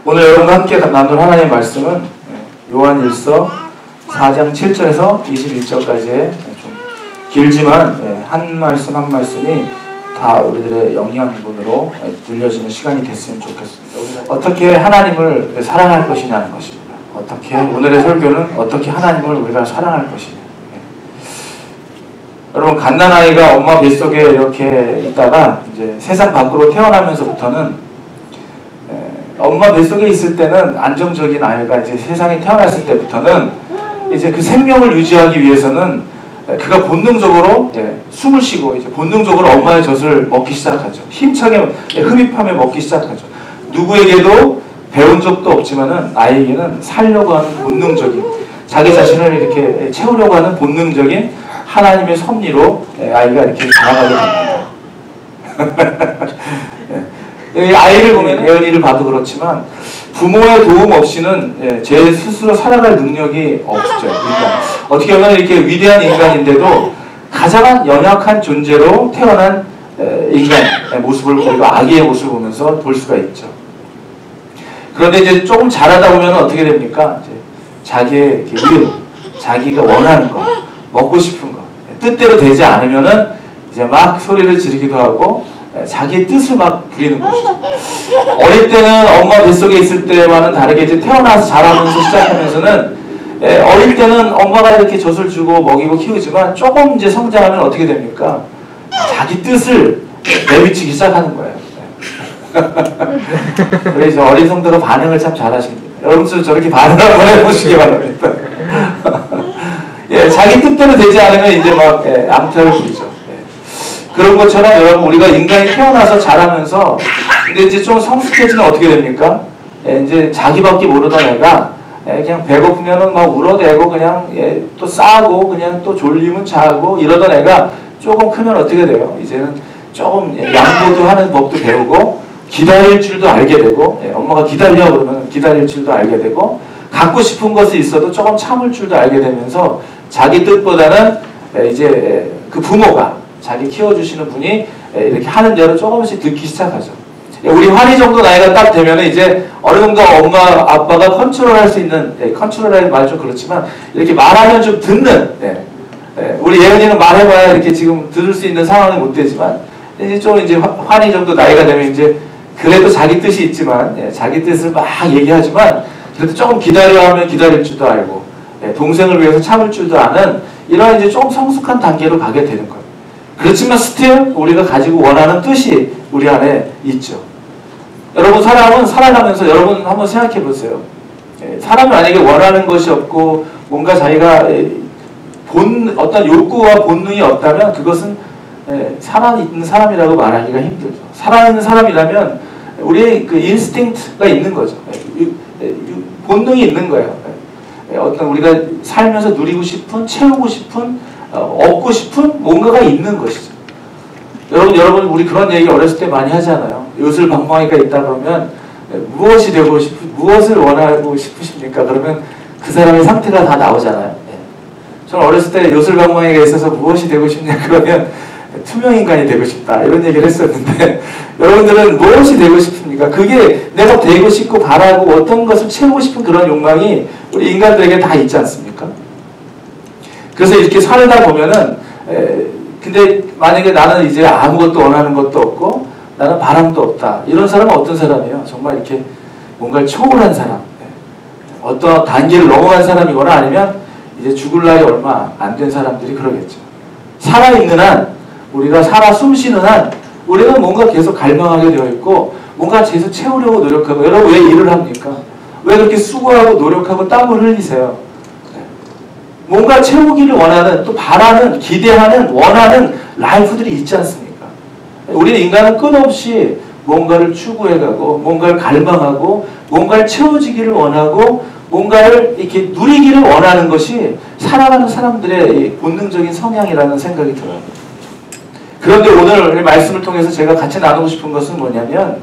오늘 여러분과 함께 나눌 하나님의 말씀은 요한일서 4장 7절에서 21절까지의 좀 길지만 한 말씀 한 말씀이 다 우리들의 영양분으로 들려지는 시간이 됐으면 좋겠습니다. 어떻게 하나님을 사랑할 것이냐는 것입니다. 어떻게 오늘의 설교는 어떻게 하나님을 우리가 사랑할 것이냐. 여러분, 갓난아이가 엄마 뱃속에 이렇게 있다가 이제 세상 밖으로 태어나면서부터는 엄마 뱃속에 있을 때는 안정적인 아이가 이제 세상에 태어났을 때부터는 이제 그 생명을 유지하기 위해서는 그가 본능적으로 숨을 쉬고 이제 본능적으로 엄마의 젖을 먹기 시작하죠. 힘차게 흡입하며 먹기 시작하죠. 누구에게도 배운 적도 없지만은 아이에게는 살려고 하는 본능적인, 자기 자신을 이렇게 채우려고 하는 본능적인 하나님의 섭리로 아이가 이렇게 자라가게 됩니다. 아이를 보면 예언이를 봐도 그렇지만 부모의 도움 없이는 제 스스로 살아갈 능력이 없죠. 그러니까 어떻게 보면 이렇게 위대한 인간인데도 가장 연약한 존재로 태어난 인간의 모습을 우리가 아기의 모습을 보면서 볼 수가 있죠. 그런데 이제 조금 자라다 보면 어떻게 됩니까? 이제 자기의 will, 자기가 원하는 거, 먹고 싶은 거, 뜻대로 되지 않으면은 이제 막 소리를 지르기도 하고 자기의 뜻을 막 부리는 것이죠. 어릴 때는 엄마 뱃속에 있을 때와는 다르게 이제 태어나서 자라면서 시작하면서는 어릴 때는 엄마가 이렇게 젖을 주고 먹이고 키우지만 조금 이제 성장하면 어떻게 됩니까? 자기 뜻을 내비치기 시작하는 거예요. 그래서 어린 성도가 반응을 참 잘하십니다. 여러분도 저렇게 반응을 한번 해보시기 바랍니다. 자기 뜻대로 되지 않으면 이제 막 암탈을 부리죠. 그런 것처럼 여러분, 우리가 인간이 태어나서 자라면서 근데 이제 좀 성숙해지면 어떻게 됩니까? 이제 자기밖에 모르던 애가 그냥 배고프면은 막 울어대고 그냥 또 싸고 그냥 또 졸리면 자고 이러던 애가 조금 크면 어떻게 돼요? 이제는 조금 양보도 하는 법도 배우고 기다릴 줄도 알게 되고 엄마가 기다려 그러면 기다릴 줄도 알게 되고 갖고 싶은 것이 있어도 조금 참을 줄도 알게 되면서 자기 뜻보다는 이제 그 부모가 자기 키워주시는 분이 이렇게 하는 대로 조금씩 듣기 시작하죠. 우리 환희 정도 나이가 딱 되면 이제 어느 정도 엄마, 아빠가 컨트롤할 수 있는, 컨트롤하는 말 좀 그렇지만, 이렇게 말하면 좀 듣는, 우리 예은이는 말해봐야 이렇게 지금 들을 수 있는 상황은 못 되지만, 이제 좀 이제 환희 정도 나이가 되면 이제 그래도 자기 뜻이 있지만, 자기 뜻을 막 얘기하지만, 그래도 조금 기다려 하면 기다릴 줄도 알고, 동생을 위해서 참을 줄도 아는 이런 이제 좀 성숙한 단계로 가게 되는 거예요. 그렇지만 스틸 우리가 가지고 원하는 뜻이 우리 안에 있죠. 여러분, 사람은 살아가면서 여러분 한번 생각해 보세요. 사람이 만약에 원하는 것이 없고 뭔가 자기가 어떤 욕구와 본능이 없다면 그것은 살아있는 사람이라고 말하기가 힘들죠. 살아있는 사람이라면 우리의 그 인스팅트가 있는 거죠. 본능이 있는 거예요. 어떤 우리가 살면서 누리고 싶은, 채우고 싶은, 얻고 싶은 뭔가가 있는 것이죠. 여러분, 우리 그런 얘기 어렸을 때 많이 하잖아요. 요술방망이가 있다 그러면 무엇이 되고 무엇을 원하고 싶으십니까? 그러면 그 사람의 상태가 다 나오잖아요. 저는 어렸을 때 요술방망이가 있어서 무엇이 되고 싶냐 그러면 투명인간이 되고 싶다 이런 얘기를 했었는데 여러분들은 무엇이 되고 싶습니까? 그게 내가 되고 싶고 바라고 어떤 것을 채우고 싶은 그런 욕망이 우리 인간들에게 다 있지 않습니까? 그래서 이렇게 살다 보면은 근데 만약에 나는 이제 아무것도 원하는 것도 없고 나는 바람도 없다. 이런 사람은 어떤 사람이에요? 정말 이렇게 뭔가를 초월한 사람, 어떤 단계를 넘어간 사람이거나 아니면 이제 죽을 날이 얼마 안 된 사람들이 그러겠죠. 살아있는 한, 우리가 살아 숨쉬는 한 우리는 뭔가 계속 갈망하게 되어 있고 뭔가 계속 채우려고 노력하고. 여러분, 왜 일을 합니까? 왜 그렇게 수고하고 노력하고 땀을 흘리세요? 뭔가 채우기를 원하는, 또 바라는, 기대하는, 원하는 라이프들이 있지 않습니까? 우리는 인간은 끝없이 뭔가를 추구해가고 뭔가를 갈망하고 뭔가를 채워지기를 원하고 뭔가를 이렇게 누리기를 원하는 것이 살아가는 사람들의 본능적인 성향이라는 생각이 들어요. 그런데 오늘 말씀을 통해서 제가 같이 나누고 싶은 것은 뭐냐면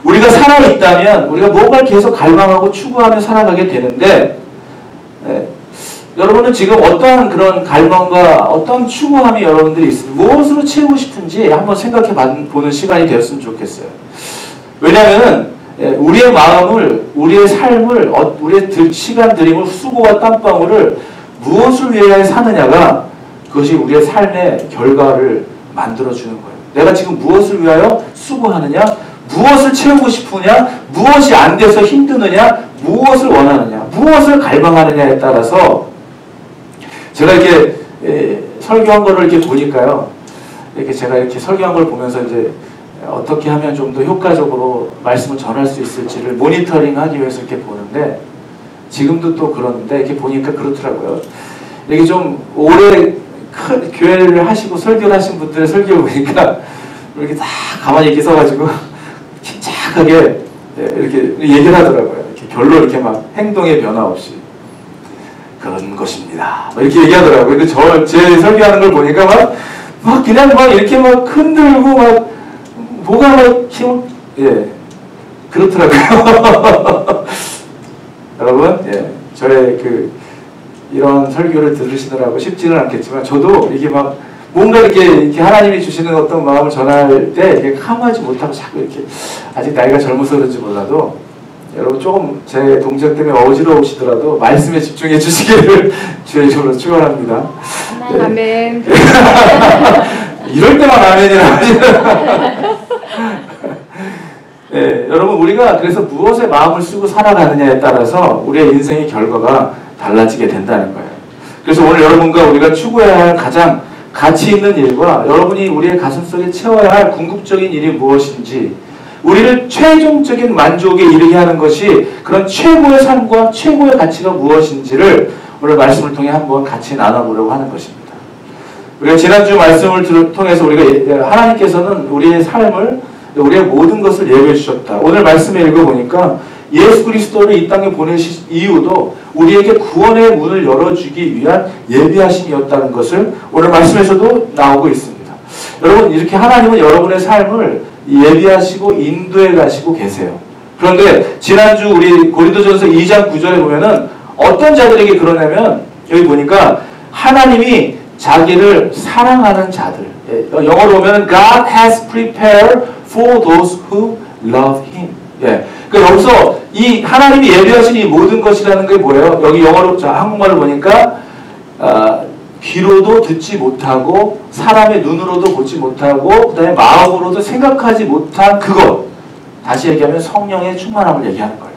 우리가 살아있다면 우리가 뭔가를 계속 갈망하고 추구하며 살아가게 되는데 여러분은 지금 어떠한 그런 갈망과 어떤 추구함이 여러분들이 있습니다. 무엇으로 채우고 싶은지 한번 생각해 보는 시간이 되었으면 좋겠어요. 왜냐하면 우리의 마음을, 우리의 삶을, 우리의 시간 들임을, 수고와 땀방울을 무엇을 위해 사느냐가 그것이 우리의 삶의 결과를 만들어주는 거예요. 내가 지금 무엇을 위하여 수고하느냐, 무엇을 채우고 싶으냐, 무엇이 안 돼서 힘드느냐, 무엇을 원하느냐, 무엇을 갈망하느냐에 따라서 제가 이렇게 설교한 거를 이렇게 보니까요. 이렇게 제가 이렇게 설교한 걸 보면서 이제 어떻게 하면 좀 더 효과적으로 말씀을 전할 수 있을지를 모니터링 하기 위해서 이렇게 보는데 지금도 또 그러는데 이렇게 보니까 그렇더라고요. 이게 좀 오래 큰 교회를 하시고 설교를 하신 분들의 설교를 보니까 이렇게 다 가만히 이렇게 서가지고 침착하게 이렇게 얘기를 하더라고요. 이렇게 별로 이렇게 막 행동의 변화 없이 그런 것입니다. 이렇게 얘기하더라고요. 근데 제 설교하는 걸 보니까 막 그냥 막 이렇게 막 흔들고 막 뭐가 막 힘, 그렇더라고요. 여러분, 저의 이런 설교를 들으시느라고 쉽지는 않겠지만 저도 이게 막 뭔가 이렇게 하나님이 주시는 어떤 마음을 전할 때 이게 감하지 못하고 자꾸 이렇게 아직 나이가 젊어서 그런지 몰라도 여러분 조금 제 동작 때문에 어지러우시더라도 말씀에 집중해 주시기를 주의 이름으로 축원합니다. 아멘. 이럴 때만 아멘이라. 여러분 우리가 그래서 무엇에 마음을 쓰고 살아가느냐에 따라서 우리의 인생의 결과가 달라지게 된다는 거예요. 그래서 오늘 여러분과 우리가 추구해야 할 가장 가치 있는 일과 여러분이 우리의 가슴속에 채워야 할 궁극적인 일이 무엇인지, 우리를 최종적인 만족에 이르게 하는 것이 그런 최고의 삶과 최고의 가치가 무엇인지를 오늘 말씀을 통해 한번 같이 나눠보려고 하는 것입니다. 우리가 지난주 말씀을 통해서 우리가 하나님께서는 우리의 삶을, 우리의 모든 것을 예배해 주셨다. 오늘 말씀에 읽어보니까 예수 그리스도를 이 땅에 보내신 이유도 우리에게 구원의 문을 열어주기 위한 예비하심이었다는 것을 오늘 말씀에서도 나오고 있습니다. 여러분, 이렇게 하나님은 여러분의 삶을 예비하시고 인도해 가시고 계세요. 그런데 지난주 우리 고린도전서 2장 9절에 보면은 어떤 자들에게 그러냐면 여기 보니까 하나님이 자기를 사랑하는 자들, 영어로 보면 God has prepared for those who love Him. 그러니까 여기서 이 하나님이 예비하신 이 모든 것이라는 게 뭐예요? 여기 영어로 한국말로 보니까 귀로도 듣지 못하고 사람의 눈으로도 보지 못하고 그 다음에 마음으로도 생각하지 못한 그것, 다시 얘기하면 성령의 충만함을 얘기하는 거예요.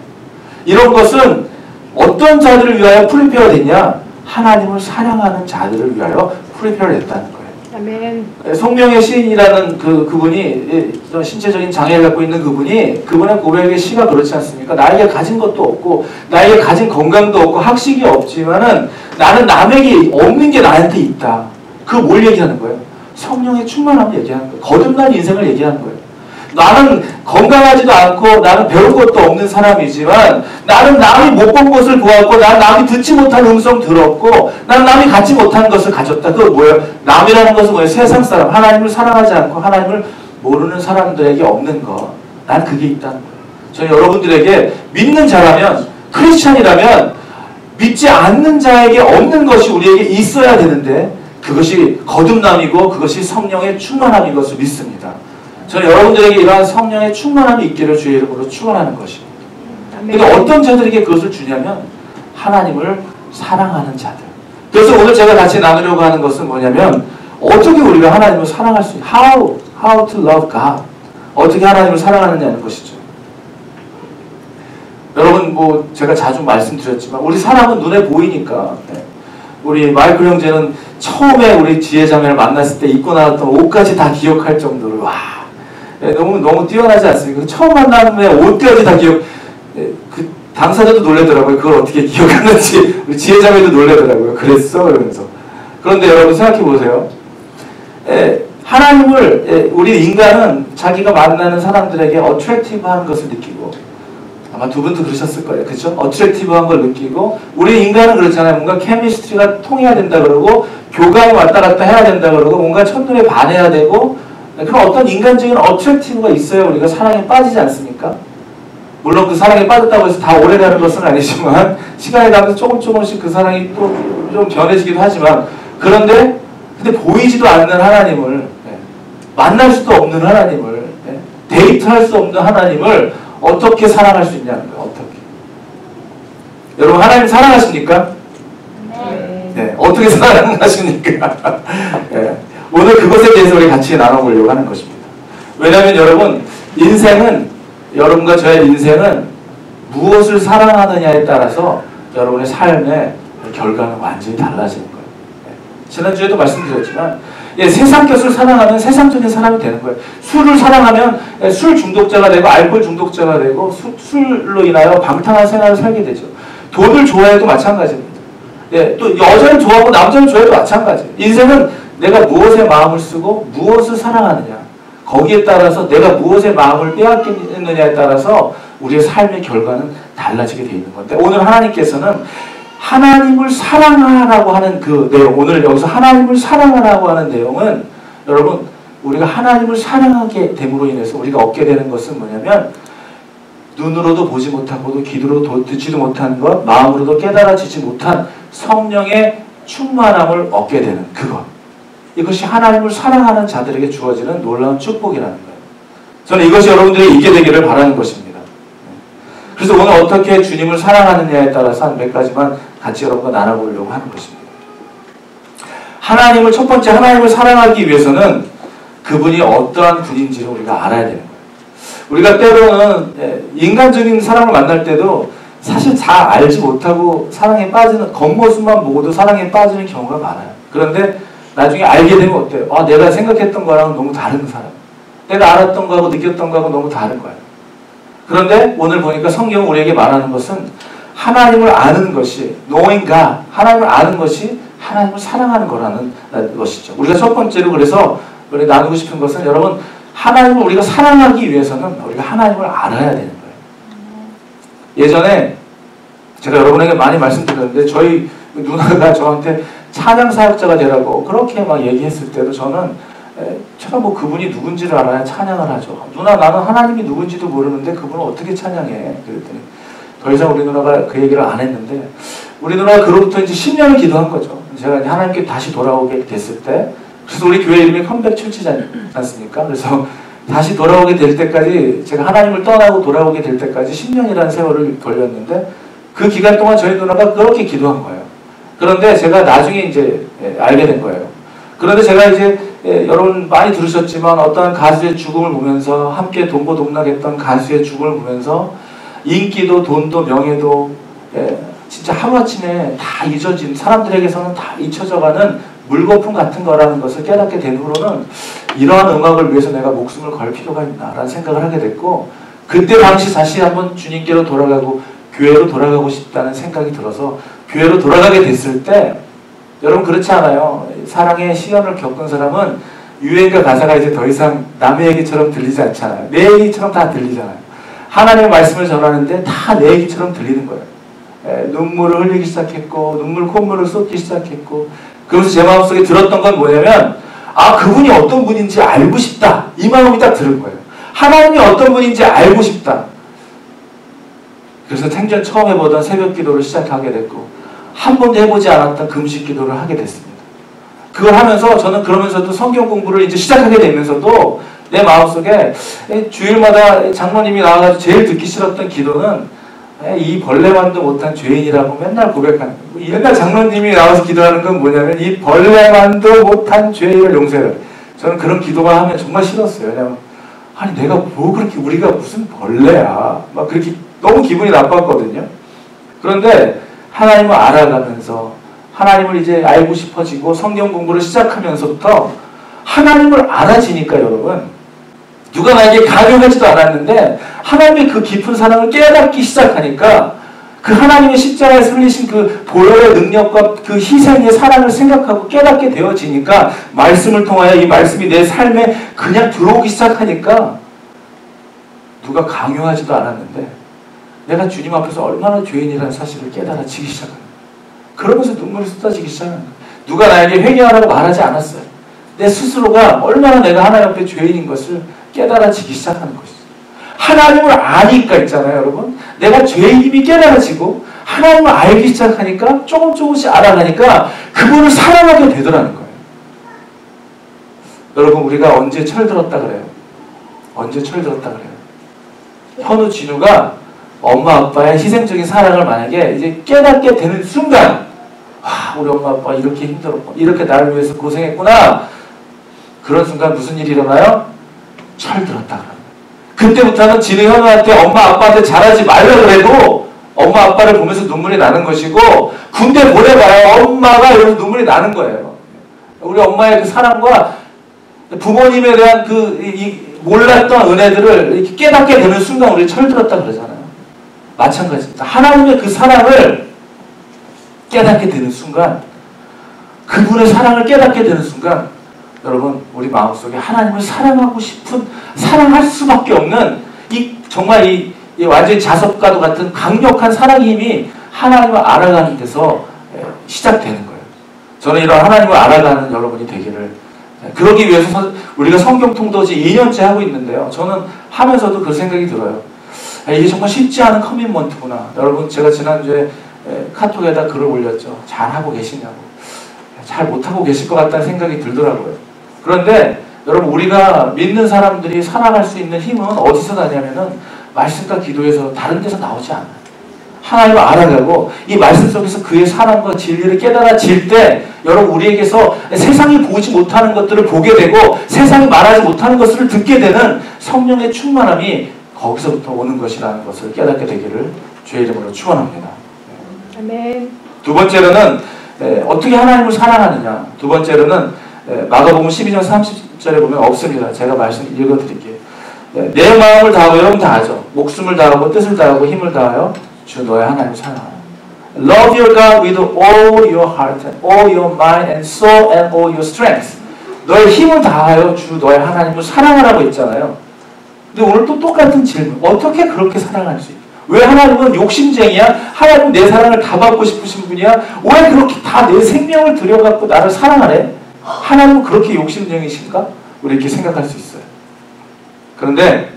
이런 것은 어떤 자들을 위하여 프리페어 됐냐? 하나님을 사랑하는 자들을 위하여 프리페어 됐다는 거예요. 아멘. 성명의 시인이라는 그분이 신체적인 장애를 갖고 있는 그분의 고백의 시가 그렇지 않습니까? 나에게 가진 것도 없고 나에게 가진 건강도 없고 학식이 없지만은 나는 남에게 없는 게 나한테 있다. 그거 뭘 얘기하는 거예요? 성령의 충만함을 얘기하는 거예요. 거듭난 인생을 얘기하는 거예요. 나는 건강하지도 않고 나는 배울 것도 없는 사람이지만 나는 남이 못 본 것을 보았고 나는 남이 듣지 못한 음성 들었고 나는 남이 갖지 못한 것을 가졌다. 그거 뭐예요? 남이라는 것은 뭐예요? 세상 사람, 하나님을 사랑하지 않고 하나님을 모르는 사람들에게 없는 것. 난 그게 있다는 거예요. 저는 여러분들에게 믿는 자라면, 크리스찬이라면 믿지 않는 자에게 없는 것이 우리에게 있어야 되는데 그것이 거듭남이고 그것이 성령의 충만함인 것을 믿습니다. 저는 여러분들에게 이러한 성령의 충만함이 있기를 주의 이름으로 축원하는 것입니다. 그런데 어떤 자들에게 그것을 주냐면 하나님을 사랑하는 자들. 그래서 오늘 제가 같이 나누려고 하는 것은 뭐냐면 어떻게 우리가 하나님을 사랑할 수 있는 how to love God. 어떻게 하나님을 사랑하느냐는 것이죠. 여러분 제가 자주 말씀드렸지만 우리 사람은 눈에 보이니까 우리 마이클 형제는 처음에 우리 지혜자매를 만났을 때 입고 나왔던 옷까지 다 기억할 정도로 너무 뛰어나지 않습니까? 처음 만나면 옷까지 다 그 당사자도 놀라더라고요. 그걸 어떻게 기억하는지. 우리 지혜자매도 놀라더라고요. 그랬어? 그러면서. 그런데 여러분 생각해 보세요. 하나님을 우리 인간은 자기가 만나는 사람들에게 어트랙티브한 것을 느끼고 아마 두 분도 그러셨을 거예요. 그렇죠? 어트랙티브한 걸 느끼고 우리 인간은 그렇잖아요. 뭔가 케미스트리가 통해야 된다 그러고 교감이 왔다 갔다 해야 된다 그러고 뭔가 첫눈에 반해야 되고 그런 어떤 인간적인 어트랙티브가 있어야 우리가 사랑에 빠지지 않습니까? 물론 그 사랑에 빠졌다고 해서 다 오래가는 것은 아니지만 시간이 가면서 조금씩 그 사랑이 또 좀 변해지기도 하지만 근데 보이지도 않는 하나님을 만날 수도 없는 하나님을 데이트할 수 없는 하나님을 어떻게 사랑할 수 있냐는 거예요. 어떻게. 여러분 하나님 사랑하십니까? 네. 어떻게 사랑하십니까? 네. 오늘 그것에 대해서 우리 같이 나눠보려고 하는 것입니다. 왜냐하면 여러분 인생은 여러분과 저의 인생은 무엇을 사랑하느냐에 따라서 여러분의 삶의 결과는 완전히 달라지는 거예요. 네. 지난주에도 말씀드렸지만 세상 것을 사랑하면 세상적인 사람이 되는 거예요. 술을 사랑하면 술 중독자가 되고 알코올 중독자가 되고 술로 인하여 방탕한 생활을 살게 되죠. 돈을 좋아해도 마찬가지입니다. 예, 또 여자를 좋아하고 남자를 좋아해도 마찬가지예요. 인생은 내가 무엇에 마음을 쓰고 무엇을 사랑하느냐 거기에 따라서 내가 무엇에 마음을 빼앗기느냐에 따라서 우리의 삶의 결과는 달라지게 되어 있는 건데 오늘 하나님께서는 하나님을 사랑하라고 하는 그 내용 오늘 여기서 하나님을 사랑하라고 하는 내용은 여러분 우리가 하나님을 사랑하게 됨으로 인해서 우리가 얻게 되는 것은 뭐냐면 눈으로도 보지 못하고도 귀로도 듣지도 못한 것 마음으로도 깨달아지지 못한 성령의 충만함을 얻게 되는 그것 이것이 하나님을 사랑하는 자들에게 주어지는 놀라운 축복이라는 거예요. 저는 이것이 여러분들이 있게 되기를 바라는 것입니다. 그래서 오늘 어떻게 주님을 사랑하느냐에 따라서 한 몇 가지만 같이 여러분과 나눠보려고 하는 것입니다. 하나님을 첫 번째 하나님을 사랑하기 위해서는 그분이 어떠한 분인지를 우리가 알아야 되는 거예요. 우리가 때로는 인간적인 사람을 만날 때도 사실 잘 알지 못하고 사랑에 빠지는 겉모습만 보고도 사랑에 빠지는 경우가 많아요. 그런데 나중에 알게 되면 어때요? 아, 내가 생각했던 거랑은 너무 다른 사람. 내가 알았던 거하고 느꼈던 거하고 너무 다른 거예요. 그런데 오늘 보니까 성경은 우리에게 말하는 것은 하나님을 아는 것이 knowing God, 하나님을 아는 것이 하나님을 사랑하는 거라는 것이죠. 우리가 첫 번째로 그래서 우리 나누고 싶은 것은 여러분 하나님을 우리가 사랑하기 위해서는 우리가 하나님을 알아야 되는 거예요. 예전에 제가 여러분에게 많이 말씀드렸는데 저희 누나가 저한테 찬양 사역자가 되라고 그렇게 막 얘기했을 때도 저는 제가 뭐 그분이 누군지를 알아야 찬양을 하죠. 누나 나는 하나님이 누군지도 모르는데 그분을 어떻게 찬양해? 그랬더니 더 이상 우리 누나가 그 얘기를 안 했는데 우리 누나가 그로부터 이제 10년을 기도한 거죠. 제가 이제 하나님께 다시 돌아오게 됐을 때 그래서 우리 교회 이름이 컴백 철치지 않습니까? 그래서 다시 돌아오게 될 때까지 제가 하나님을 떠나고 돌아오게 될 때까지 10년이라는 세월을 걸렸는데 그 기간 동안 저희 누나가 그렇게 기도한 거예요. 그런데 제가 나중에 이제 알게 된 거예요. 그런데 제가 이제 여러분 많이 들으셨지만 어떠한 가수의 죽음을 보면서 함께 동고동락했던 가수의 죽음을 보면서 인기도 돈도 명예도 진짜 하루아침에 다 잊어진 사람들에게서는 다 잊혀져가는 물거품 같은 거라는 것을 깨닫게 된 후로는 이러한 음악을 위해서 내가 목숨을 걸 필요가 있나라는 생각을 하게 됐고 그때 당시 다시 한번 주님께로 돌아가고 교회로 돌아가고 싶다는 생각이 들어서 교회로 돌아가게 됐을 때 여러분 그렇지 않아요. 사랑의 시련을 겪은 사람은 유행가 가사가 이제 더 이상 남의 얘기처럼 들리지 않잖아요. 내 얘기처럼 다 들리잖아요. 하나님의 말씀을 전하는데 다 내 얘기처럼 들리는 거예요. 눈물을 흘리기 시작했고 눈물 콧물을 쏟기 시작했고 그러면서 제 마음속에 들었던 건 뭐냐면 아 그분이 어떤 분인지 알고 싶다. 이 마음이 딱 들은 거예요. 하나님이 어떤 분인지 알고 싶다. 그래서 생전 처음 해보던 새벽 기도를 시작하게 됐고 한 번도 해보지 않았던 금식 기도를 하게 됐습니다. 그걸 하면서 저는 그러면서도 성경 공부를 이제 시작하게 되면서도 내 마음속에 주일마다 장로님이 나와가지고 제일 듣기 싫었던 기도는 이 벌레만도 못한 죄인이라고 맨날 고백하는 거예요. 옛날 장로님이 나와서 기도하는 건 뭐냐면 이 벌레만도 못한 죄인을 용서해라. 저는 그런 기도가 하면 정말 싫었어요. 왜냐면 아니 내가 뭐 그렇게 우리가 무슨 벌레야 막 그렇게 너무 기분이 나빴거든요. 그런데 하나님을 알아가면서 하나님을 이제 알고 싶어지고 성경 공부를 시작하면서부터 하나님을 알아지니까 여러분 누가 나에게 강요하지도 않았는데 하나님의 그 깊은 사랑을 깨닫기 시작하니까 그 하나님의 십자가에서 흘리신 그 보혈의 능력과 그 희생의 사랑을 생각하고 깨닫게 되어지니까 말씀을 통하여 이 말씀이 내 삶에 그냥 들어오기 시작하니까 누가 강요하지도 않았는데 내가 주님 앞에서 얼마나 죄인이라는 사실을 깨달아지기 시작합니다. 그러면서 눈물이 쏟아지기 시작합니다. 누가 나에게 회개하라고 말하지 않았어요. 내 스스로가 얼마나 내가 하나님 앞에 죄인인 것을 깨달아지기 시작하는 것이죠. 하나님을 아니까 있잖아요, 여러분. 내가 죄인임이 깨달아지고 하나님을 알기 시작하니까 조금씩 알아가니까 그분을 사랑하게 되더라는 거예요. 여러분 우리가 언제 철들었다 그래요? 언제 철들었다 그래요? 현우, 진우가 엄마 아빠의 희생적인 사랑을 만약에 이제 깨닫게 되는 순간, 와, 우리 엄마 아빠 이렇게 힘들었고 이렇게 나를 위해서 고생했구나. 그런 순간 무슨 일이 일어나요? 철들었다. 그때부터는 진우, 현우한테 엄마 아빠한테 잘하지 말라 그래도 엄마 아빠를 보면서 눈물이 나는 것이고, 군대 보내봐요. 엄마가 이러면서 눈물이 나는 거예요. 우리 엄마의 그 사랑과 부모님에 대한 몰랐던 은혜들을 이렇게 깨닫게 되는 순간 우리 철들었다 그러잖아요. 마찬가지입니다. 하나님의 그 사랑을 깨닫게 되는 순간, 그분의 사랑을 깨닫게 되는 순간, 여러분 우리 마음속에 하나님을 사랑하고 싶은, 사랑할 수밖에 없는 정말 이 완전히 자석과도 같은 강력한 사랑의 힘이 하나님을 알아가는 데서 시작되는 거예요. 저는 이런 하나님을 알아가는 여러분이 되기를, 그러기 위해서 우리가 성경 통도지 2년째 하고 있는데요. 저는 하면서도 그 생각이 들어요. 이게 정말 쉽지 않은 커밋먼트구나. 여러분, 제가 지난주에 카톡에다 글을 올렸죠. 잘하고 계시냐고. 잘 못하고 계실 것 같다는 생각이 들더라고요. 그런데 여러분, 우리가 믿는 사람들이 살아갈 수 있는 힘은 어디서 나냐면은 말씀과 기도에서, 다른 데서 나오지 않아요. 하나님을 알아가고 이 말씀 속에서 그의 사랑과 진리를 깨달아질 때, 여러분 우리에게서 세상이 보지 못하는 것들을 보게 되고 세상이 말하지 못하는 것을 듣게 되는 성령의 충만함이 거기서부터 오는 것이라는 것을 깨닫게 되기를 주의 이름으로 축원합니다. 아멘. 두 번째로는 어떻게 하나님을 사랑하느냐. 두 번째로는 마가복음 12장 30절에 보면 없습니다. 제가 말씀 읽어드릴게요. 내 마음을 다하고, 여러분 다 아죠. 목숨을 다하고 뜻을 다하고 힘을 다하여 주 너의 하나님을 사랑하라. Love your God with all your heart and all your mind and soul and all your strength. 너의 힘을 다하여 주 너의 하나님을 사랑하라고 했잖아요. 근데 오늘 또 똑같은 질문. 어떻게 그렇게 사랑할 수 있냐? 왜 하나님은 욕심쟁이야? 하나님은 내 사랑을 다 받고 싶으신 분이야? 왜 그렇게 다 내 생명을 들여갖고 나를 사랑하래? 하나님은 그렇게 욕심쟁이신가? 우리 이렇게 생각할 수 있어요. 그런데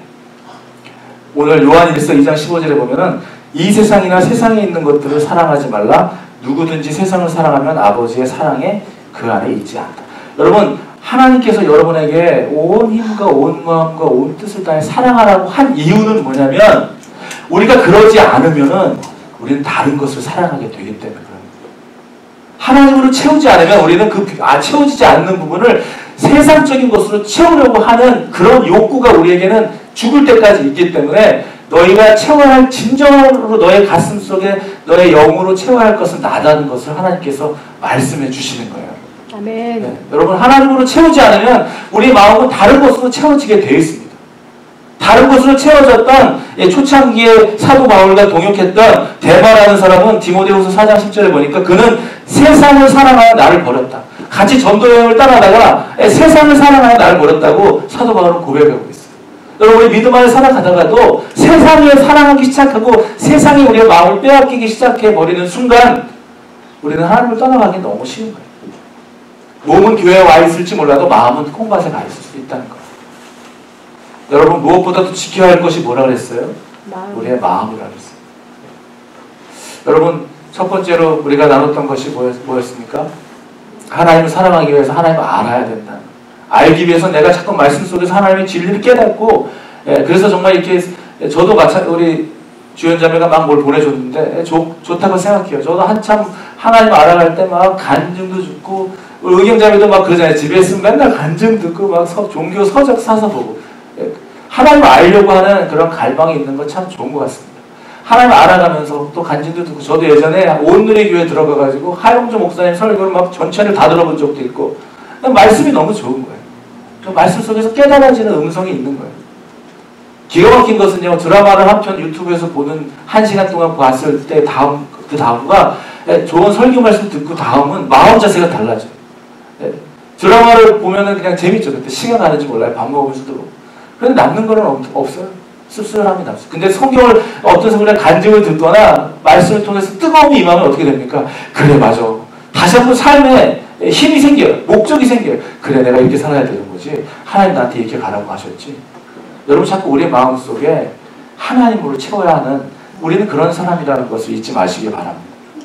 오늘 요한일서 2장 15절에 보면은 이 세상이나 세상에 있는 것들을 사랑하지 말라. 누구든지 세상을 사랑하면 아버지의 사랑에 그 안에 있지 않다. 여러분, 하나님께서 여러분에게 온 힘과 온 마음과 온 뜻을 다해 사랑하라고 한 이유는 뭐냐면, 우리가 그러지 않으면은 우리는 다른 것을 사랑하게 되기 때문에 그런 거예요. 하나님으로 채우지 않으면 우리는 채워지지 않는 부분을 세상적인 것으로 채우려고 하는 그런 욕구가 우리에게는 죽을 때까지 있기 때문에, 너희가 채워야 할, 진정으로 너의 가슴 속에 너의 영으로 채워야 할 것은 나다는 것을 하나님께서 말씀해 주시는 거예요. 아멘. 네, 여러분, 하나님으로 채우지 않으면 우리 마음은 다른 것으로 채워지게 되어 있습니다. 다른 것으로 채워졌던 초창기에 사도 바울과 동역했던 데마라는 사람은 디모데후서 4장 10절에 보니까 그는 세상을 사랑하여 나를 버렸다. 같이 전도 여행을 따라다가 세상을 사랑하여 나를 버렸다고 사도 바울은 고백하고 있어요. 여러분, 우리 믿음 안에 살아가다가도 세상을 사랑하기 시작하고 세상이 우리의 마음을 빼앗기기 시작해버리는 순간 우리는 하나님을 떠나가기 너무 쉬운 거예요. 몸은 교회에 와 있을지 몰라도 마음은 콩밭에 가 있을 수 있다는 거예요. 여러분, 무엇보다도 지켜야 할 것이 뭐라 그랬어요? 우리의 마음이라 그랬어요. 여러분, 첫 번째로 우리가 나눴던 것이 뭐였습니까? 하나님을 사랑하기 위해서 하나님을 알아야 된다. 알기 위해서 내가 자꾸 말씀 속에서 하나님의 진리를 깨닫고, 그래서 정말 이렇게, 저도 우리 주연자매가 막 뭘 보내줬는데 좋다고 생각해요. 저도 한참 하나님 알아갈 때 막 간증도 듣고, 의경자매도 막 그러잖아요. 집에 있으면 맨날 간증 듣고 막 종교 서적 사서 보고. 하나님을 알려고 하는 그런 갈망이 있는 건 참 좋은 것 같습니다. 하나님을 알아가면서 또 간증도 듣고, 저도 예전에 온누리 교회 들어가가지고 하영조 목사님 설교를 막 전체를 다 들어본 적도 있고, 말씀이 너무 좋은 거예요. 그 말씀 속에서 깨달아지는 음성이 있는 거예요. 기가 막힌 것은요, 드라마를 한 편 유튜브에서 보는 1시간 동안 봤을 때 그 다음과 좋은 설교 말씀 듣고 다음은 마음 자세가 달라져요. 드라마를 보면은 그냥 재밌죠. 그때 시간 가는지 몰라요. 밥 먹으면서도. 그런데 남는 거는 없어요. 씁쓸함이 남았어요. 근데 성경을 어떤 성경을 간증을 듣거나 말씀을 통해서 뜨거움이 임하면 어떻게 됩니까? 그래, 맞아. 다시 한번 삶에 힘이 생겨요. 목적이 생겨요. 그래, 내가 이렇게 살아야 되는 거지. 하나님 나한테 이렇게 가라고 하셨지. 여러분, 자꾸 우리의 마음속에 하나님으로 채워야 하는, 우리는 그런 사람이라는 것을 잊지 마시기 바랍니다.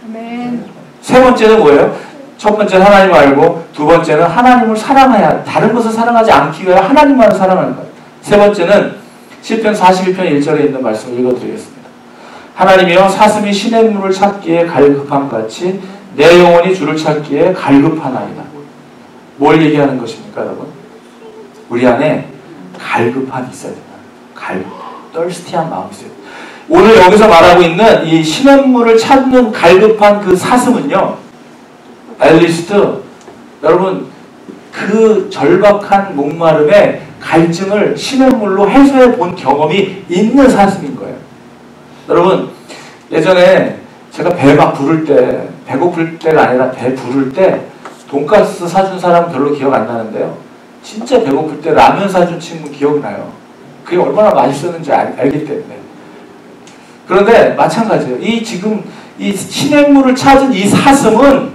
아멘. 세 번째는 뭐예요? 첫 번째는 하나님을 알고, 두 번째는 하나님을 사랑해야, 다른 것을 사랑하지 않기 위해 하나님만을 사랑하는 거예요. 세 번째는 시편 41편 1절에 있는 말씀을 읽어드리겠습니다. 하나님이여 사슴이 시냇물을 찾기에 갈급함같이 내 영혼이 주를 찾기에 갈급하나이다. 뭘 얘기하는 것입니까, 여러분? 우리 안에 갈급함이 있어야 된다. 떨스티한 마음이 있어야 된다. 오늘 여기서 말하고 있는 이 시냇물을 찾는 갈급한 그 사슴은요, 엘리스트, 여러분, 그 절박한 목마름의 갈증을 시냇물로 해소해 본 경험이 있는 사슴인 거예요. 여러분, 예전에 제가 배 막 부를 때, 배고플 때가 아니라 배 부를 때 돈가스 사준 사람은 별로 기억 안 나는데요. 진짜 배고플 때 라면 사준 친구 기억나요. 그게 얼마나 맛있었는지 알기 때문에. 그런데 마찬가지예요. 지금 이 시냇물을 찾은 이 사슴은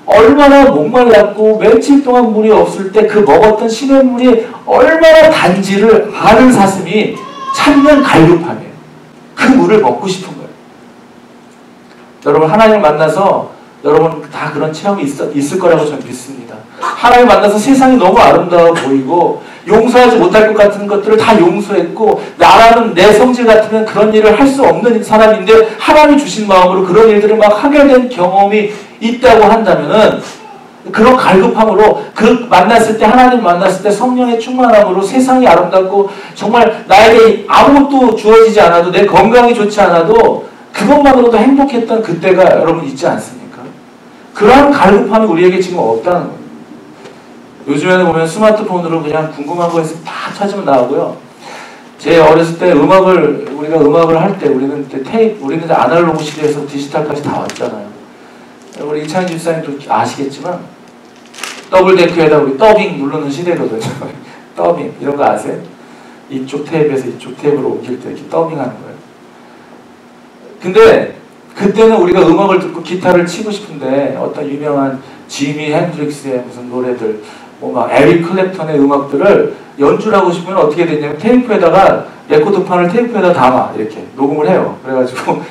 얼마나 목말랐고 며칠 동안 물이 없을 때 그 먹었던 시냇물이 얼마나 단지를 아는 사슴이 찾는 갈급함이에요. 그 물을 먹고 싶은 거예요. 여러분, 하나님을 만나서 여러분 다 그런 체험이 있을 거라고 저는 믿습니다. 하나님 만나서 세상이 너무 아름다워 보이고 용서하지 못할 것 같은 것들을 다 용서했고, 나라는 내 성질 같으면 그런 일을 할 수 없는 사람인데 하나님이 주신 마음으로 그런 일들을 막 하게 된 경험이 있다고 한다면은, 그런 갈급함으로 만났을 때, 하나님 만났을 때 성령의 충만함으로 세상이 아름답고 정말 나에게 아무것도 주어지지 않아도, 내 건강이 좋지 않아도 그것만으로도 행복했던 그때가 여러분 있지 않습니까? 그러한 갈급함이 우리에게 지금 없다는 거예요. 요즘에는 보면 스마트폰으로 그냥 궁금한 거 있으면 다 찾으면 나오고요. 제 어렸을 때 우리가 음악을 할 때 우리는 아날로그 시대에서 디지털까지 다 왔잖아요. 우리 이창희 집사님도 아시겠지만 더블데크에다 우리 더빙 누르는 시대거든요. 더빙 이런 거 아세요? 이쪽 테이프에서 이쪽 테이프로 옮길 때 이렇게 더빙하는 거예요. 근데 그때는 우리가 음악을 듣고 기타를 치고 싶은데 어떤 유명한 지미 핸드릭스의 무슨 노래들, 뭐 막 에릭 클랩턴의 음악들을 연주를 하고 싶으면 어떻게 됐냐면 테이프에다가 레코드판을 테이프에다 담아 이렇게 녹음을 해요. 그래가지고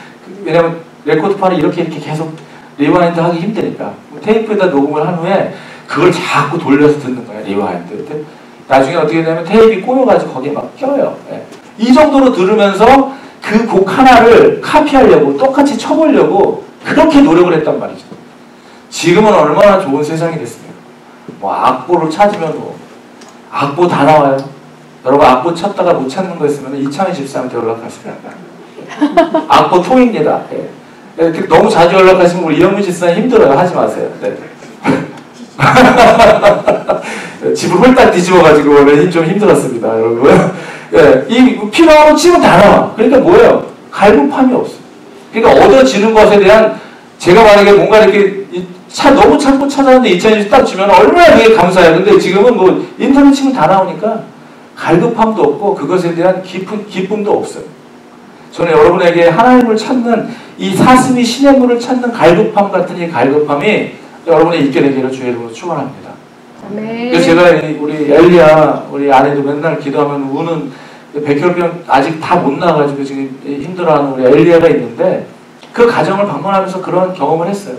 왜냐면 레코드판이 이렇게 계속 리와인드 하기 힘드니까 테이프에다 녹음을 한 후에 그걸 자꾸 돌려서 듣는 거예요. 리와인드. 나중에 어떻게 되냐면 테이프가 꼬여가지고 거기에 막 껴요. 예. 이 정도로 들으면서 그 곡 하나를 카피하려고 똑같이 쳐보려고 그렇게 노력을 했단 말이죠. 지금은 얼마나 좋은 세상이 됐습니까? 뭐 악보를 찾으면 뭐 악보 다 나와요. 여러분 악보 찾다가 못 찾는 거 있으면 이창희 집사한테 연락하시면 악보 통입니다. 예. 너무 자주 연락하시면 우리 이영민 집사님 힘들어요. 하지 마세요. 네. 집을 홀딱 뒤집어가지고 좀 힘들었습니다, 여러분. 예, 필요한 거 치면 다 나와. 그러니까 뭐예요? 갈급함이 없어요. 그러니까 얻어지는 것에 대한, 제가 만약에 뭔가 이렇게 너무 찾고 찾았는데 이찬이 딱 주면 얼마나 그게 감사해요. 근데 지금은 뭐 인터넷 치면 다 나오니까 갈급함도 없고 그것에 대한 기쁨도 없어요. 저는 여러분에게 하나님을 찾는 이 사슴이 시냇물을 찾는 갈급함 같은 이 갈급함이 여러분의 있게 되기를 주의 이름으로 축원합니다. 그래서 제가 우리 엘리야, 우리 아내도 맨날 기도하면 우는 백혈병 아직 다 못 나가지고 지금 힘들어하는 우리 엘리야가 있는데 그 가정을 방문하면서 그런 경험을 했어요.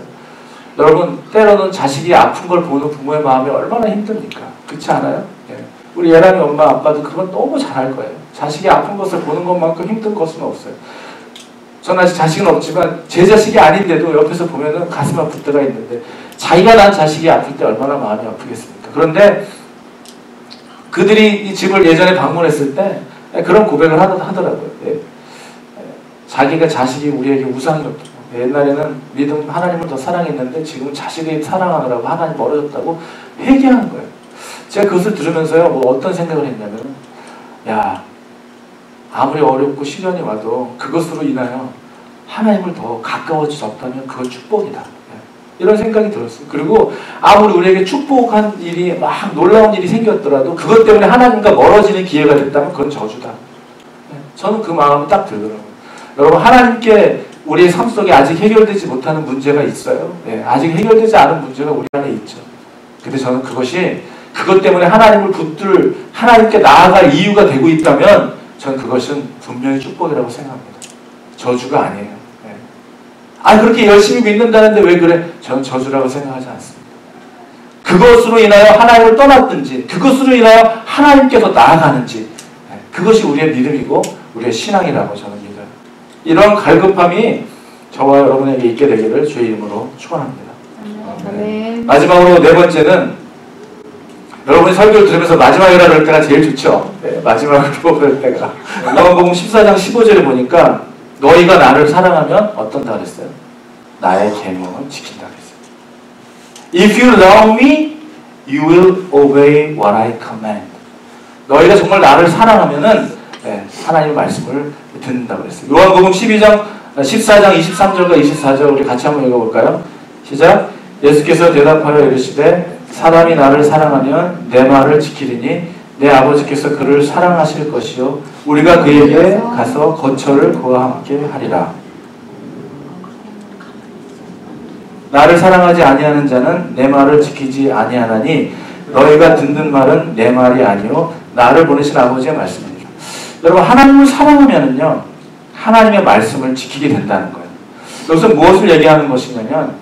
여러분, 때로는 자식이 아픈 걸 보는 부모의 마음이 얼마나 힘듭니까? 그렇지 않아요? 네. 우리 예람이 엄마 아빠도 그건 너무 잘할 거예요. 자식이 아픈 것을 보는 것만큼 힘든 것은 없어요. 저는 아직 자식은 없지만 제 자식이 아닌데도 옆에서 보면은 가슴 아플 때가 있는데, 자기가 난 자식이 아플 때 얼마나 마음이 아프겠습니까? 그런데 그들이 이 집을 예전에 방문했을 때 그런 고백을 하더라고요. 예. 자기가 자식이 우리에게 우상이었다고. 옛날에는 믿음 하나님을 더 사랑했는데 지금 자식을 사랑하느라고 하나님 멀어졌다고 회개하는 거예요. 제가 그것을 들으면서요, 뭐 어떤 생각을 했냐면, 야, 아무리 어렵고 시련이 와도 그것으로 인하여 하나님을 더 가까워졌다면 그건 축복이다. 이런 생각이 들었어요. 그리고 아무리 우리에게 축복한 일이 막 놀라운 일이 생겼더라도 그것 때문에 하나님과 멀어지는 기회가 됐다면 그건 저주다. 저는 그 마음이 딱 들더라고요. 여러분, 하나님께 우리의 삶 속에 아직 해결되지 못하는 문제가 있어요. 네, 아직 해결되지 않은 문제가 우리 안에 있죠. 근데 저는 그것이 그것 때문에 하나님을 붙들, 하나님께 나아갈 이유가 되고 있다면 저는 그것은 분명히 축복이라고 생각합니다. 저주가 아니에요. 네. 아, 그렇게 열심히 믿는다는데 왜 그래? 저는 저주라고 생각하지 않습니다. 그것으로 인하여 하나님을 떠났든지 그것으로 인하여 하나님께서 나아가는지, 네, 그것이 우리의 믿음이고 우리의 신앙이라고 저는 믿어요. 이런 갈급함이 저와 여러분에게 있게 되기를 주의 이름으로 축원합니다. 아멘. 마지막으로 네 번째는 여러분이 설교를 들으면서 마지막이라 그럴 때가 제일 좋죠. 네, 마지막으로 그럴 때가. 요한복음 14장 15절에 보니까 너희가 나를 사랑하면 어떤다 그랬어요? 나의 계명을 지킨다 그랬어요. If you love me, you will obey what I command. 너희가 정말 나를 사랑하면은 하나님의 말씀을 듣는다 그랬어요. 요한복음 14장 23절과 24절 우리 같이 한번 읽어볼까요? 시작. 예수께서 대답하여 이르시되 사람이 나를 사랑하면 내 말을 지키리니 내 아버지께서 그를 사랑하실 것이요 우리가 그에게 가서 거처를 그와 함께 하리라. 나를 사랑하지 아니하는 자는 내 말을 지키지 아니하나니 너희가 듣는 말은 내 말이 아니요 나를 보내신 아버지의 말씀입니다. 여러분 하나님을 사랑하면은요 하나님의 말씀을 지키게 된다는 거예요. 여기서 무엇을 얘기하는 것이냐면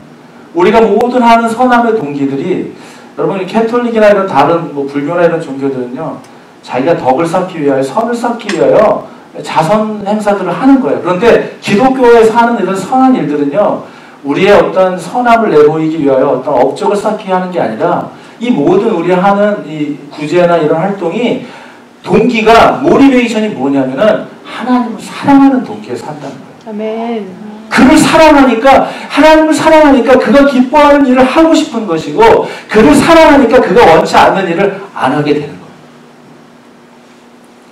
우리가 모든 하는 선함의 동기들이 여러분 캐톨릭이나 이런 다른 불교나 이런 종교들은요 자기가 덕을 쌓기 위하여 선을 쌓기 위하여 자선 행사들을 하는 거예요. 그런데 기독교에서 하는 이런 선한 일들은요 우리의 어떤 선함을 내보이기 위하여 어떤 업적을 쌓기 하는 게 아니라 이 모든 우리 하는 이 구제나 이런 활동이 동기가 모티베이션이 뭐냐면은 하나님을 사랑하는 동기에서 한다는 거예요. 아멘. 그를 사랑하니까 하나님을 사랑하니까 그가 기뻐하는 일을 하고 싶은 것이고 그를 사랑하니까 그가 원치 않는 일을 안 하게 되는 거예요.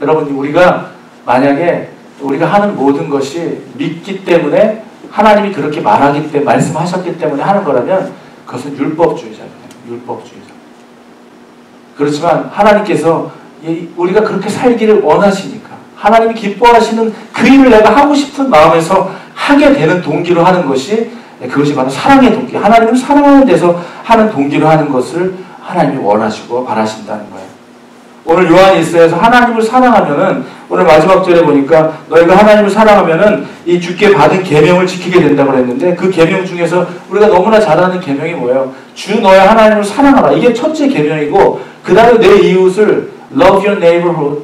여러분 우리가 만약에 우리가 하는 모든 것이 믿기 때문에 하나님이 그렇게 말하기 때문에 말씀하셨기 때문에 하는 거라면 그것은 율법주의자예요. 율법주의자. 그렇지만 하나님께서 우리가 그렇게 살기를 원하시니까 하나님이 기뻐하시는 그 일을 내가 하고 싶은 마음에서 하게 되는 동기로 하는 것이 그것이 바로 사랑의 동기, 하나님을 사랑하는 데서 하는 동기로 하는 것을 하나님이 원하시고 바라신다는 거예요. 오늘 요한 1서에서 하나님을 사랑하면은 오늘 마지막 절에 보니까 너희가 하나님을 사랑하면은 이 주께 받은 계명을 지키게 된다고 했는데 그 계명 중에서 우리가 너무나 잘 아는 계명이 뭐예요? 주 너의 하나님을 사랑하라. 이게 첫째 계명이고 그 다음에 내 이웃을 love your neighborhood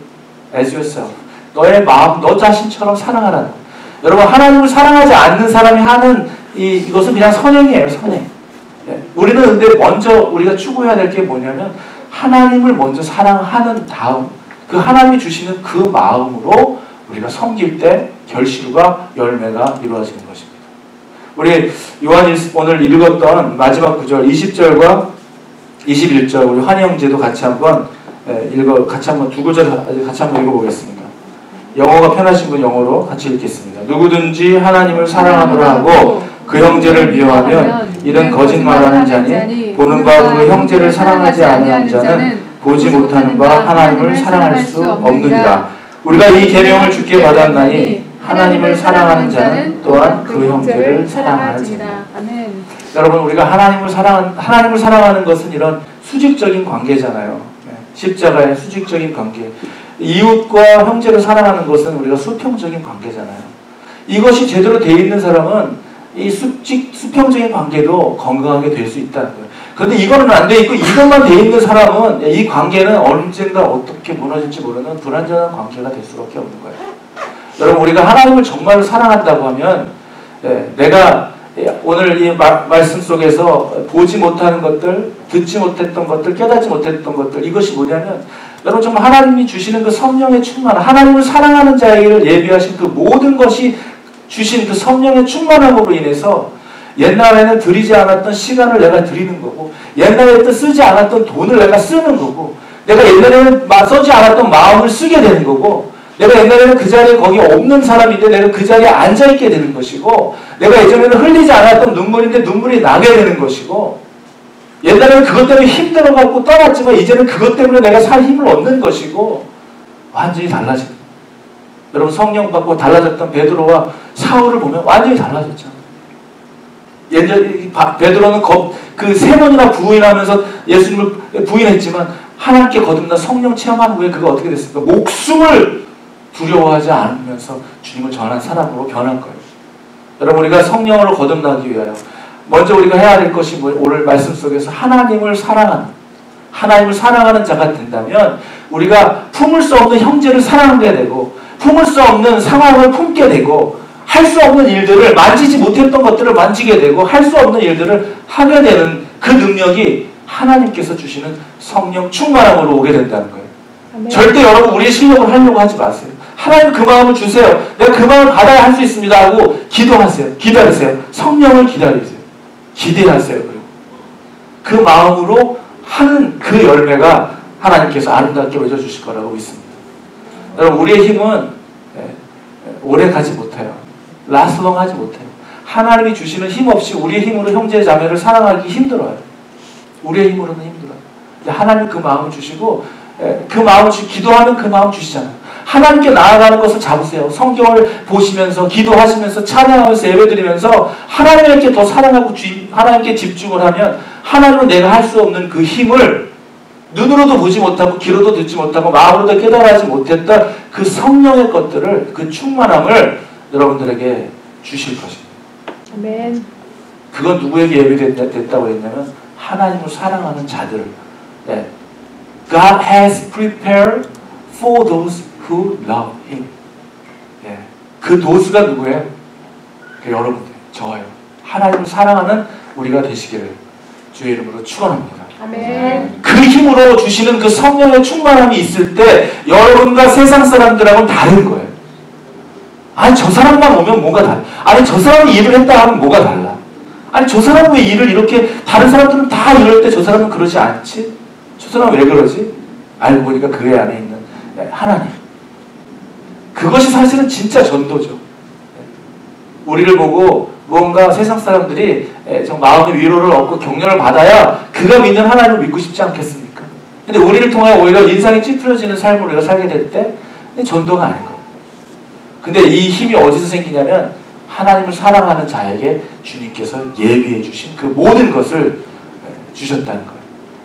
as yourself. 너의 마음, 너 자신처럼 사랑하라는 거예요. 여러분 하나님을 사랑하지 않는 사람이 하는 이것은 그냥 선행이에요. 선행. 네. 우리는 근데 먼저 우리가 추구해야 될 게 뭐냐면 하나님을 먼저 사랑하는 다음 그 하나님이 주시는 그 마음으로 우리가 섬길 때 결실과 열매가 이루어지는 것입니다. 우리 요한 오늘 읽었던 마지막 구절 20절과 21절 우리 환희 형제도 같이 한번 같이 한번 두 구절 같이 한번 읽어보겠습니다. 영어가 편하신 분 영어로 같이 읽겠습니다. 누구든지 하나님을 사랑하노라 하고 그 형제를 미워하면 이는 거짓말하는 자니 보는 바 그 형제를 사랑하지 아니하는 자는 보지 못하는 바 하나님을 사랑할 수 없느니라. 우리가 이 계명을 주께 받았나니 하나님을 사랑하는 자는 또한 그 형제를 사랑하지니라. 여러분 우리가 하나님을 사랑하는 것은 이런 수직적인 관계잖아요. 십자가의 수직적인 관계. 이웃과 형제를 사랑하는 것은 우리가 수평적인 관계잖아요. 이것이 제대로 되어 있는 사람은 이 수평적인 관계도 건강하게 될 수 있다는 거예요. 그런데 이거는 안 돼 있고 이것만 되어 있는 사람은 이 관계는 언젠가 어떻게 무너질지 모르는 불안전한 관계가 될 수밖에 없는 거예요. 여러분 우리가 하나님을 정말 사랑한다고 하면 내가 오늘 이 말씀 속에서 보지 못하는 것들, 듣지 못했던 것들, 깨닫지 못했던 것들 이것이 뭐냐면 여러분 정말 하나님이 주시는 그 성령의 충만, 하나님을 사랑하는 자에게 예비하신 그 모든 것이 주신 그 성령의 충만함으로 인해서 옛날에는 드리지 않았던 시간을 내가 드리는 거고 옛날에 쓰지 않았던 돈을 내가 쓰는 거고 내가 옛날에는 쓰지 않았던 마음을 쓰게 되는 거고 내가 옛날에는 그 자리에 거기 없는 사람인데 내가 그 자리에 앉아있게 되는 것이고 내가 예전에는 흘리지 않았던 눈물인데 눈물이 나게 되는 것이고 옛날에는 그것 때문에 힘들어갖고 떠났지만 이제는 그것 때문에 내가 살 힘을 얻는 것이고 완전히 달라진 거예요. 여러분 성령 받고 달라졌던 베드로와 사울을 보면 완전히 달라졌잖아요. 예전에 베드로는 그 3번이나 부인하면서 예수님을 부인했지만 하나님께 거듭난 성령 체험한 후에 그가 어떻게 됐습니까? 목숨을 두려워하지 않으면서 주님을 전한 사람으로 변한 거예요. 여러분 우리가 성령으로 거듭나기 위하여 먼저 우리가 해야 될 것이 오늘 말씀 속에서 하나님을 사랑하는 자가 된다면 우리가 품을 수 없는 형제를 사랑하게 되고 품을 수 없는 상황을 품게 되고 할 수 없는 일들을 만지지 못했던 것들을 만지게 되고 할 수 없는 일들을 하게 되는 그 능력이 하나님께서 주시는 성령 충만함으로 오게 된다는 거예요. 아멘. 절대 여러분 우리의 실력을 하려고 하지 마세요. 하나님 그 마음을 주세요. 내가 그 마음을 받아야 할 수 있습니다 하고 기도하세요. 기다리세요. 성령을 기다리세요. 기대하세요. 그리고 그 마음으로 하는 그 열매가 하나님께서 아름답게 맺어주실 거라고 믿습니다. 여러분 우리의 힘은 오래 가지 못해요. 라스long 하지 못해요. 하나님이 주시는 힘 없이 우리의 힘으로 형제 자매를 사랑하기 힘들어요. 우리의 힘으로는 힘들어요. 근데 하나님 그 마음을 주시고 그 마음을 기도하면 그 마음 주시잖아요. 하나님께 나아가는 것을 잡으세요. 성경을 보시면서 기도하시면서 찬양하면서 예배드리면서 하나님께 더 사랑하고 하나님께 집중을 하면 하나님은 내가 할 수 없는 그 힘을 눈으로도 보지 못하고 귀로도 듣지 못하고 마음으로도 깨달아하지 못했던 그 성령의 것들을 그 충만함을 여러분들에게 주실 것입니다. 아멘. 그건 누구에게 예비됐다고 했냐면 하나님을 사랑하는 자들. 네. God has prepared for those who love Him. 네. 그 도수가 누구예요? 그 여러분들, 저예요. 하나님을 사랑하는 우리가 되시기를 주의 이름으로 축원합니다. 아멘. 그 힘으로 주시는 그 성령의 충만함이 있을 때 여러분과 세상 사람들하고는 다른 거예요. 아니 저 사람만 오면 뭐가 달라. 아니 저 사람이 일을 했다 하면 뭐가 달라. 아니 저 사람은 왜 일을 이렇게 다른 사람들은 다 이럴 때 저 사람은 그러지 않지? 저 사람은 왜 그러지? 알고 보니까 그 애 안에 있는 하나님. 그것이 사실은 진짜 전도죠. 우리를 보고 무언가 세상 사람들이 좀 마음의 위로를 얻고 격려를 받아야 그가 믿는 하나님을 믿고 싶지 않겠습니까? 근데 우리를 통하여 오히려 인상이 찌푸려지는 삶을 우리가 살게 될 때 전도가 아닌 거예요. 근데 이 힘이 어디서 생기냐면 하나님을 사랑하는 자에게 주님께서 예비해 주신 그 모든 것을 주셨다는 거예요.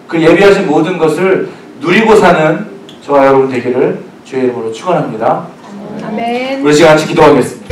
그 예비하신 모든 것을 누리고 사는 저와 여러분 되기를 주의 이름으로 축원합니다. 아멘. 우리 시간 같이 기도하겠습니다.